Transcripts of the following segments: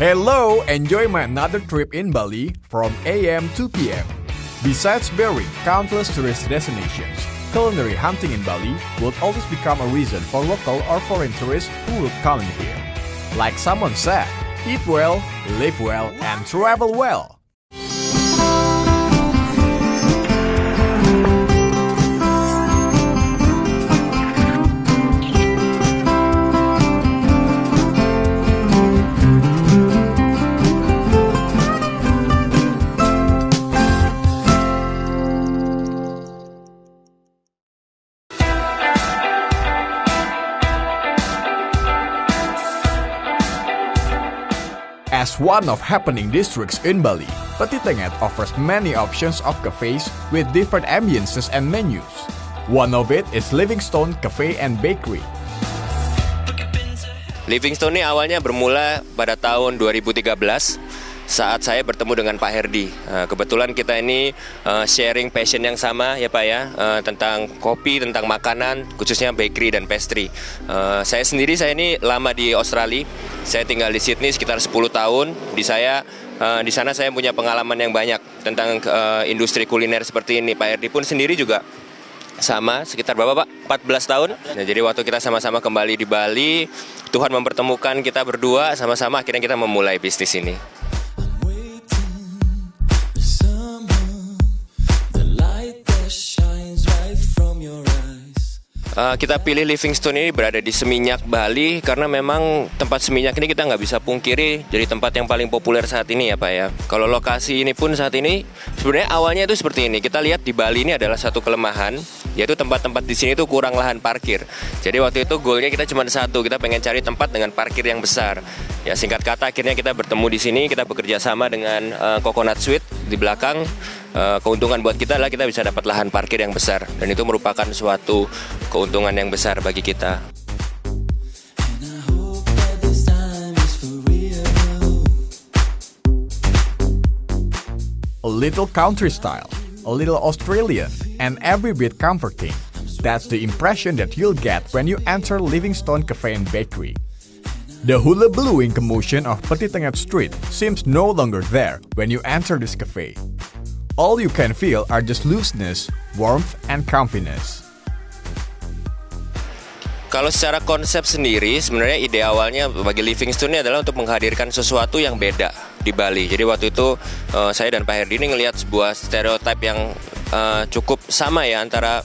Hello, enjoy my another trip in Bali from AM to PM. Besides bearing countless tourist destinations, culinary hunting in Bali will always become a reason for local or foreign tourists who will come in here. Like someone said, eat well, live well, and travel well. As one of happening districts in Bali, Petit Tengah offers many options of cafes with different ambiences and menus. One of it is Livingstone Cafe and Bakery. Livingstone ini awalnya bermula pada tahun 2013 saat saya bertemu dengan Pak Herdi. Kebetulan kita ini sharing passion yang sama ya Pak ya, tentang kopi, tentang makanan, khususnya bakery dan pastry. Saya ini lama di Australia. Saya tinggal di Sydney sekitar 10 tahun. Di sana saya punya pengalaman yang banyak tentang industri kuliner seperti ini. Pak Herdi pun sendiri juga sama, sekitar berapa Pak? 14 tahun. Nah, jadi waktu kita sama-sama kembali di Bali, Tuhan mempertemukan kita berdua sama-sama, akhirnya kita memulai bisnis ini. Kita pilih Livingstone ini berada di Seminyak, Bali, karena memang tempat Seminyak ini kita nggak bisa pungkiri jadi tempat yang paling populer saat ini ya Pak ya. Kalau lokasi ini pun saat ini sebenarnya awalnya itu seperti ini. Kita lihat di Bali ini adalah satu kelemahan, yaitu tempat-tempat di sini tuh kurang lahan parkir. Jadi waktu itu goalnya kita cuma satu, kita pengen cari tempat dengan parkir yang besar. Ya singkat kata akhirnya kita bertemu di sini, kita bekerja sama dengan Coconut Sweet di belakang. Keuntungan buat kita adalah kita bisa dapat lahan parkir yang besar, dan itu merupakan suatu keuntungan yang besar bagi kita. A little country style, a little Australian, and every bit comforting. That's the impression that you'll get when you enter Livingstone Cafe and Bakery. The hula-bluing commotion of Petit Tengah Street seems no longer there when you enter this cafe. All you can feel are just looseness, warmth, and comfiness. Kalau secara konsep sendiri, sebenarnya ide awalnya bagi Livingstone ini adalah untuk menghadirkan sesuatu yang beda di Bali. Jadi waktu itu saya dan Pak Herdi ini ngelihat sebuah stereotip yang cukup sama ya antara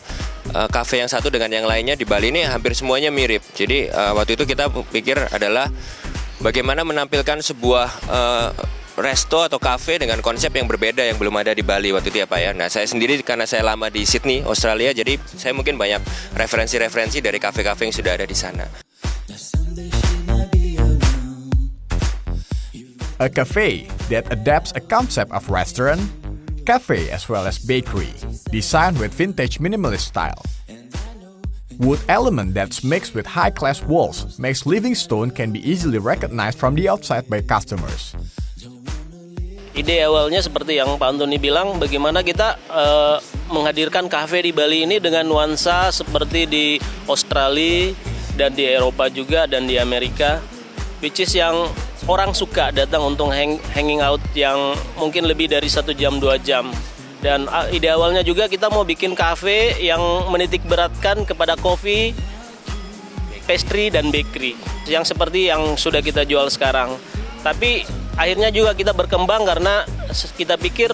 kafe yang satu dengan yang lainnya di Bali ini hampir semuanya mirip. Jadi waktu itu kita pikir adalah bagaimana menampilkan sebuah resto atau kafe dengan konsep yang berbeda yang belum ada di Bali waktu itu ya Pak ya. Nah saya sendiri karena saya lama di Sydney, Australia, jadi saya mungkin banyak referensi-referensi dari kafe-kafe yang sudah ada di sana. A cafe that adapts a concept of restaurant, cafe as well as bakery, designed with vintage minimalist style. Wood element that's mixed with high-class walls makes Livingstone can be easily recognized from the outside by customers. Ide awalnya seperti yang Pak Antoni bilang, bagaimana kita menghadirkan kafe di Bali ini dengan nuansa seperti di Australia dan di Eropa juga dan di Amerika, which is yang orang suka datang untuk hanging out yang mungkin lebih dari 1 jam 2 jam. Dan ide awalnya juga kita mau bikin kafe yang menitik beratkan kepada kopi, pastry dan bakery yang seperti yang sudah kita jual sekarang. Tapi akhirnya juga kita berkembang karena kita pikir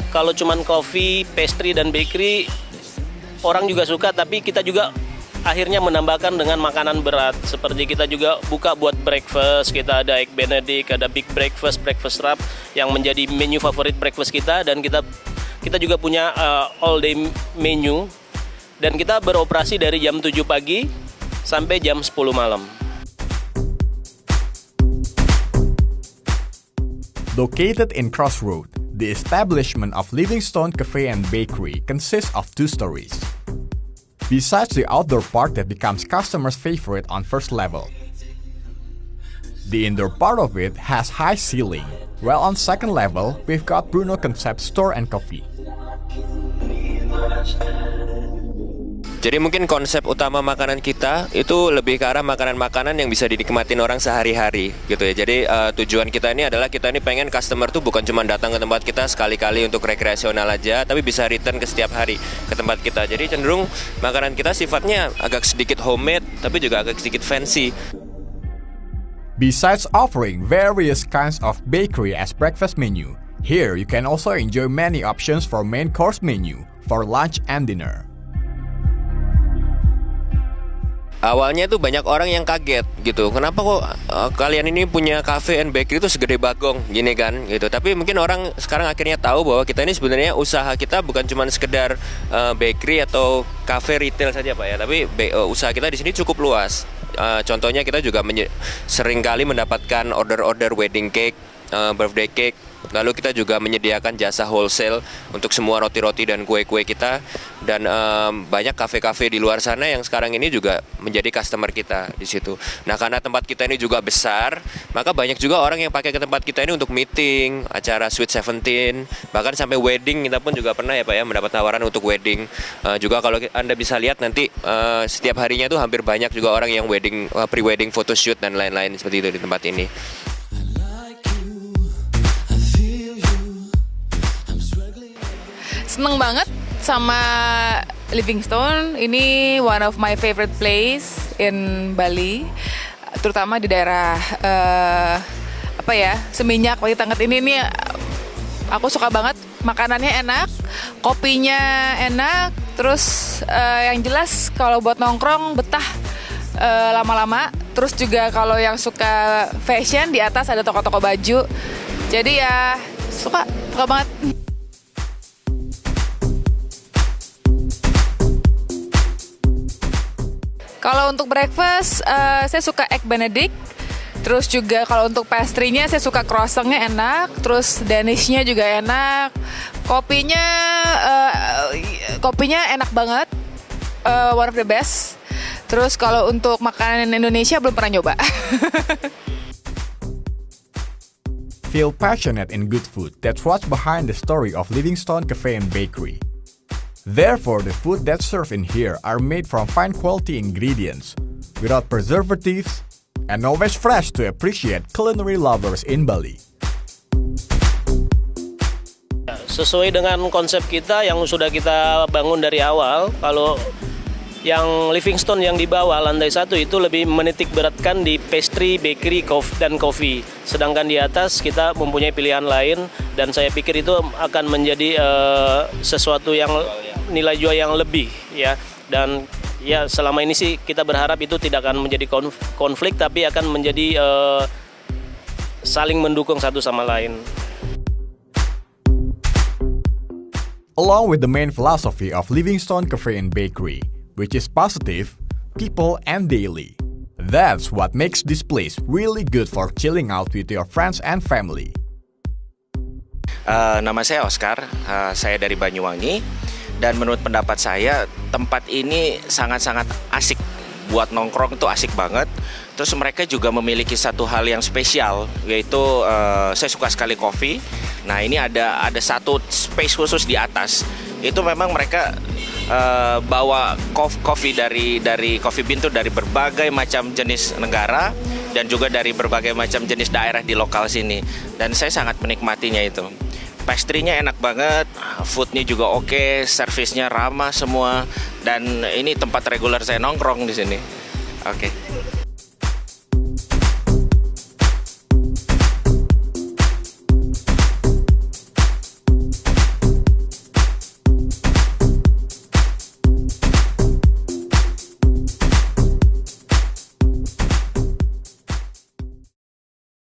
kalau cuman kopi, pastry dan bakery orang juga suka, tapi kita juga akhirnya menambahkan dengan makanan berat. Seperti kita juga buka buat breakfast, kita ada egg benedict, ada big breakfast, breakfast wrap yang menjadi menu favorit breakfast kita, dan kita juga punya all day menu, dan kita beroperasi dari jam 7 pagi sampai jam 10 malam. Located in Crossroad, the establishment of Livingstone Cafe and Bakery consists of 2 stories. Besides the outdoor part that becomes customers' favorite on first level, the indoor part of it has high ceiling, while on second level, we've got Bruno Concept Store and Coffee. Jadi mungkin konsep utama makanan kita itu lebih ke arah makanan-makanan yang bisa dinikmatin orang sehari-hari gitu ya. Jadi tujuan kita ini adalah kita ini pengen customer tuh bukan cuma datang ke tempat kita sekali-kali untuk rekreasional aja, tapi bisa return ke setiap hari ke tempat kita. Jadi cenderung makanan kita sifatnya agak sedikit homemade, tapi juga agak sedikit fancy. Besides offering various kinds of bakery as breakfast menu, here you can also enjoy many options for main course menu for lunch and dinner. Awalnya tuh banyak orang yang kaget gitu. Kenapa kok kalian ini punya cafe and bakery itu segede Bagong gini kan gitu. Tapi mungkin orang sekarang akhirnya tahu bahwa kita ini sebenarnya usaha kita bukan cuma sekedar bakery atau cafe retail saja Pak ya. Tapi usaha kita di sini cukup luas. Contohnya kita juga sering kali mendapatkan order-order wedding cake, birthday cake. Lalu kita juga menyediakan jasa wholesale untuk semua roti-roti dan kue-kue kita. Dan banyak kafe-kafe di luar sana yang sekarang ini juga menjadi customer kita di situ. Nah, karena tempat kita ini juga besar, maka banyak juga orang yang pakai ke tempat kita ini untuk meeting, acara Sweet 17, bahkan sampai wedding. Kita pun juga pernah ya Pak ya mendapat tawaran untuk wedding. Juga kalau Anda bisa lihat nanti setiap harinya tuh hampir banyak juga orang yang wedding, pre-wedding photoshoot dan lain-lain seperti itu di tempat ini. Seneng banget sama Livingstone. Ini one of my favorite place in Bali, terutama di daerah Seminyak, Wai Tanget ini nih. Aku suka banget, makanannya enak, kopinya enak, terus yang jelas kalau buat nongkrong betah lama-lama. Terus juga kalau yang suka fashion, di atas ada toko-toko baju. Jadi ya suka banget. Kalau untuk breakfast, saya suka egg benedict. Terus juga kalau untuk pastry-nya, saya suka croissant-nya enak. Terus Danish-nya juga enak. Kopinya enak banget. One of the best. Terus kalau untuk makanan Indonesia belum pernah nyoba. Feel passionate in good food. That's what's behind the story of Livingstone Cafe and Bakery. Therefore, the food that's served in here are made from fine quality ingredients, without preservatives, and always fresh to appreciate culinary lovers in Bali. Sesuai dengan konsep kita yang sudah kita bangun dari awal, kalau yang Livingstone yang di bawah lantai 1 itu lebih menitik beratkan di pastry, bakery, dan coffee. Sedangkan di atas kita mempunyai pilihan lain, dan saya pikir itu akan menjadi sesuatu yang nilai jual yang lebih ya. Dan ya selama ini sih kita berharap itu tidak akan menjadi konflik, tapi akan menjadi saling mendukung satu sama lain. Along with the main philosophy of Livingstone Cafe and Bakery, which is positive, people, and daily. That's what makes this place really good for chilling out with your friends and family. Nama saya Oscar, saya dari Banyuwangi. Dan menurut pendapat saya, tempat ini sangat-sangat asik. Buat nongkrong itu asik banget. Terus mereka juga memiliki satu hal yang spesial, yaitu saya suka sekali kopi. Nah, ini ada satu space khusus di atas. Itu memang mereka bawa kopi dari Coffee Bean itu dari berbagai macam jenis negara dan juga dari berbagai macam jenis daerah di lokal sini. Dan saya sangat menikmatinya itu. Pastry-nya enak banget, food-nya juga oke, servisnya ramah semua, dan ini tempat reguler saya nongkrong di sini. Oke.